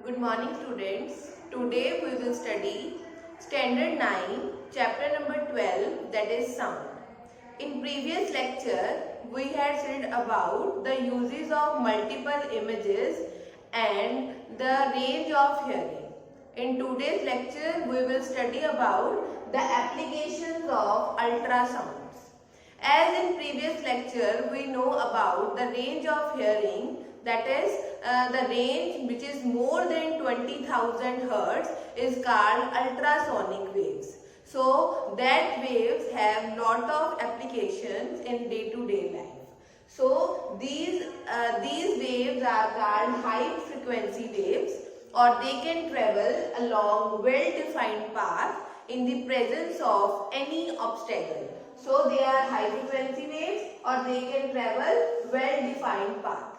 Good morning students. Today we will study Standard 9, Chapter number 12, that is Sound. In previous lecture, we had studied about the uses of multiple images and the range of hearing. In today's lecture, we will study about the applications of ultrasounds. As in previous lecture, we know about the range of hearing, that is the range which is more than 20,000 Hertz is called ultrasonic waves. So that waves have lot of applications in day-to-day life. So these waves are called high frequency waves, or they can travel along well-defined path in the presence of any obstacle. So they are high frequency waves, or they can travel well-defined path.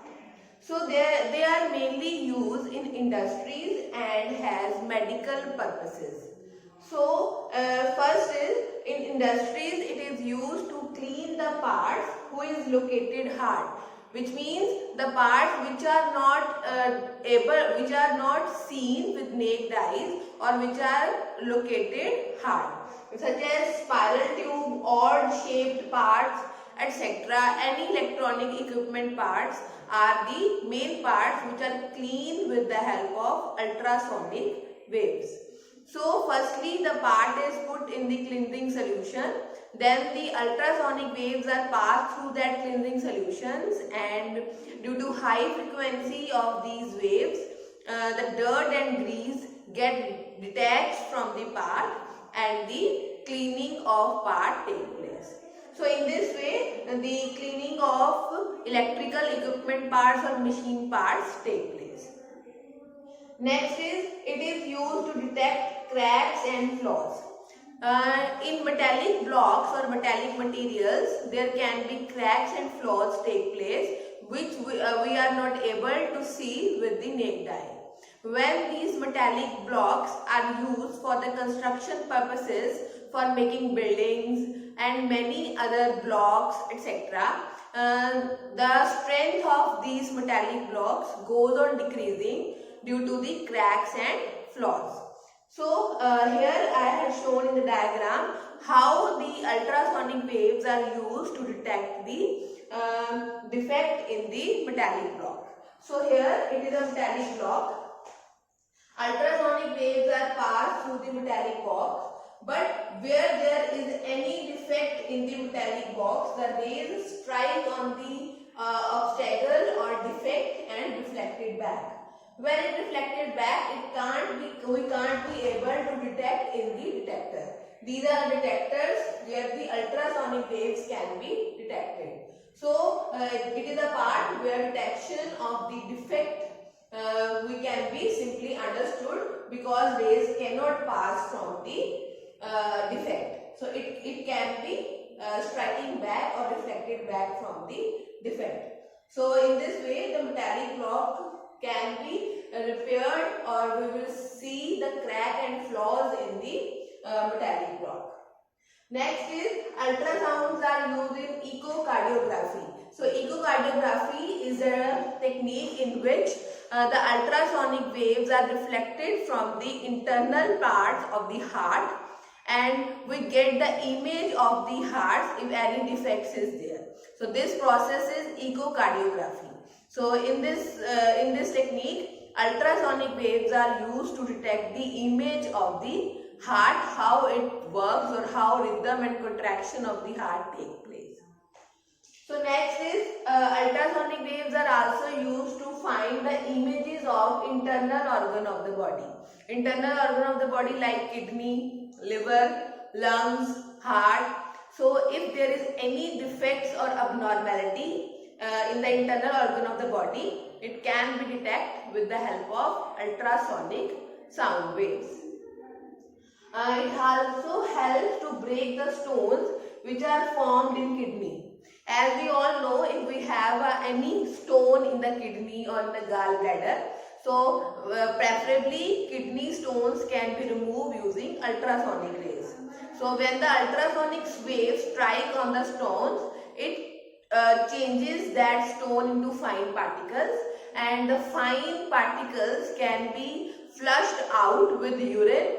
So they are mainly used in industries and has medical purposes. So first is in industries it is used to clean the parts who is located hard, which means the parts which are not seen with naked eyes or which are located hard, such as spiral tube, odd shaped parts, etc. Any electronic equipment parts are the main parts which are cleaned with the help of ultrasonic waves. So firstly the part is put in the cleansing solution, then the ultrasonic waves are passed through that cleansing solutions, and due to high frequency of these waves, the dirt and grease get detached from the part and the cleaning of part take place. So in this way, the cleaning of electrical equipment parts or machine parts take place. Next is, it is used to detect cracks and flaws. In metallic blocks or metallic materials, there can be cracks and flaws take place which we are not able to see with the naked eye. When these metallic blocks are used for the construction purposes, for making buildings and many other blocks, etc., the strength of these metallic blocks goes on decreasing due to the cracks and flaws. So here I have shown in the diagram how the ultrasonic waves are used to detect the defect in the metallic block. So here it is a metallic block. Ultrasonic waves are passed through the metallic box, but where there is any defect in the metallic box, the rays strike on the obstacle or defect and reflected back. When it reflected back, we can't be able to detect in the detector. These are detectors where the ultrasonic waves can be detected. So it is a part where detection of the defect we can be simply understood, because rays cannot pass from the defect. So it can be striking back or reflected back from the defect. So in this way the metallic block can be repaired, or we will see the crack and flaws in the metallic block. Next is, ultrasounds are used in echocardiography. So echocardiography is a technique in which the ultrasonic waves are reflected from the internal parts of the heart, and we get the image of the heart if any defects is there. So this process is echocardiography. So in this technique, ultrasonic waves are used to detect the image of the heart, how it works, or how rhythm and contraction of the heart take place. So next is, ultrasonic waves are also used to find the images of internal organ of the body. Internal organ of the body like kidney, liver, lungs, heart. So if there is any defects or abnormality in the internal organ of the body, it can be detected with the help of ultrasonic sound waves. It also helps to break the stones which are formed in kidney. As we all know, if we have any stone in the kidney or in the gallbladder, so preferably kidney stones can be removed using ultrasonic rays. So when the ultrasonic waves strike on the stones, it changes that stone into fine particles, and the fine particles can be flushed out with urine.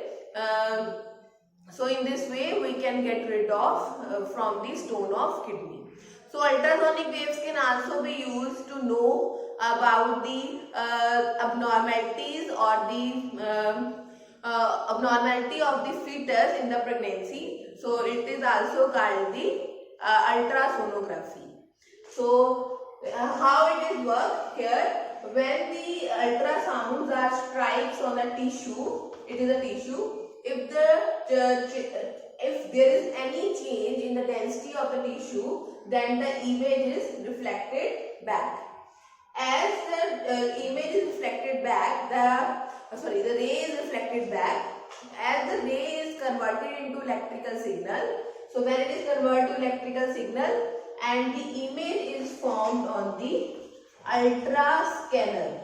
So in this way we can get rid of from the stone of kidney. So ultrasonic waves can also be used to know about the abnormalities or the abnormality of the fetus in the pregnancy. So it is also called the ultrasonography. So how it is work here? When the ultrasounds are strikes on a tissue, it is a tissue. If there is any change in the density of the tissue, then the image is reflected back. As the image is reflected back, the ray is reflected back. As the ray is converted into electrical signal, so when it is converted to electrical signal and the image is formed on the ultra scanner,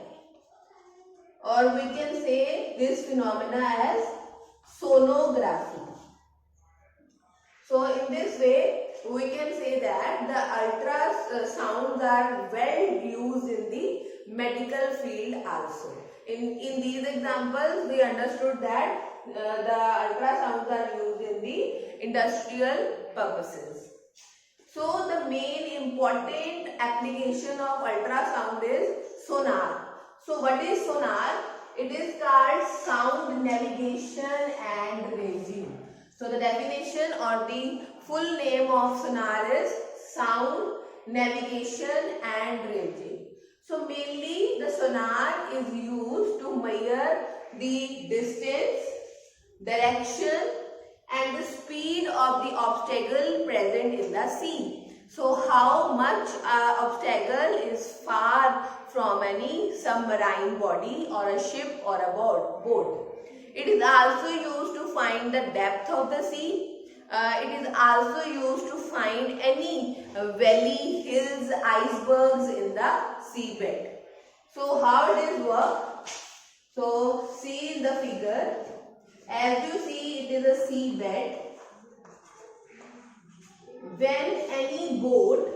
or we can say this phenomena as sonography. So in this way we can say that the ultrasounds are well used in the medical field also. In these examples we understood that the ultrasounds are used in the industrial purposes. So the main important application of ultrasound is sonar. So what is sonar? It is called sound navigation and ranging. So the definition or the full name of sonar is sound navigation and ranging. So mainly the sonar is used to measure the distance, direction and the speed of the obstacle present in the sea. So how much obstacle is far from any submarine body or a ship or a boat. It is also used to find the depth of the sea. It is also used to find any valley, hills, icebergs in the seabed. So how it is work? So see in the figure. As you see, it is a seabed. When any boat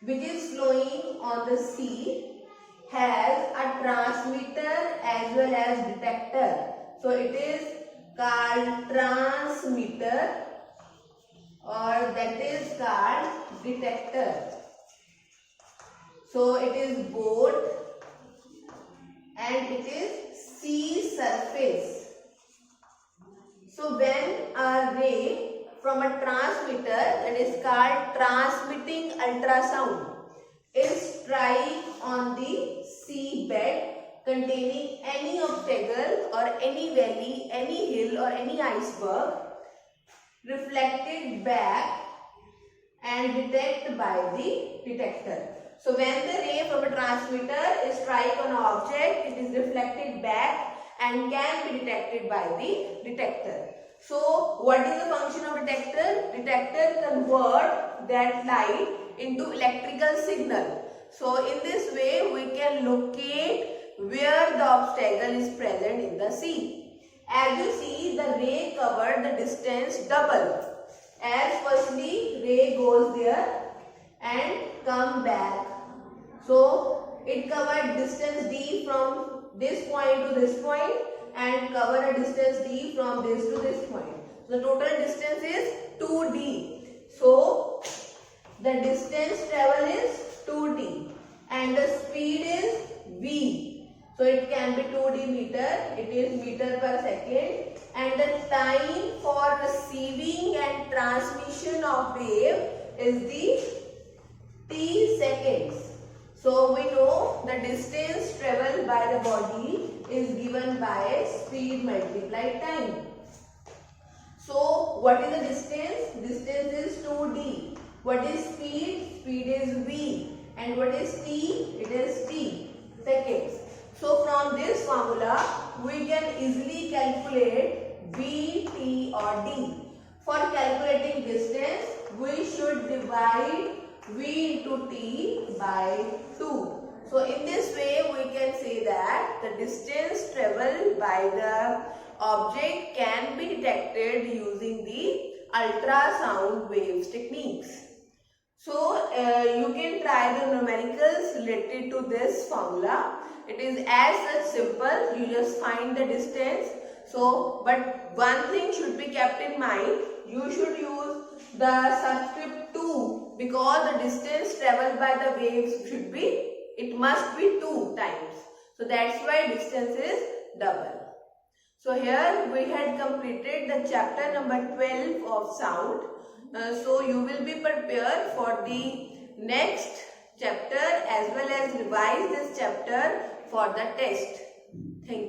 which is flowing on the sea has a transmitter as well as detector. So it is called transmitter or that is called detector. So it is boat and it is sea surface. So when a ray from a transmitter that is called transmitting ultrasound is strike on the seabed containing any obstacle or any valley, any hill or any iceberg, reflected back and detected by the detector. So when the ray from a transmitter is strike on an object, it is reflected back and can be detected by the detector. So what is the function of detector? Detector convert that light into electrical signal. So in this way we can locate where the obstacle is present in the sea. As you see, the ray covered the distance double. As firstly ray goes there and come back. So it covered distance d from this point to this point and cover a distance d from this to this point. So the total distance is 2d. So the distance travel is 2d and the speed is v. So it can be 2d meter, it is meter per second, and the time for receiving and transmission of wave is the t seconds. So we know the distance traveled by the body is given by speed multiplied time. So what is the distance? Distance is 2d. What is speed? Speed is v. And what is t? It is t seconds. So from this formula we can easily calculate v, t or d. For calculating distance we should divide v into t by 2. So in this way we can say that the distance traveled by the object can be detected using the ultrasound waves techniques. So you can try the numericals related to this formula. It is as such simple. You just find the distance. So, but one thing should be kept in mind. You should use the subscript 2 because the distance traveled by the waves should be, it must be 2 times. So that's why distance is double. So here we had completed the chapter number 12 of sound. So you will be prepared for the next chapter as well as revise this chapter for the test. Thank you.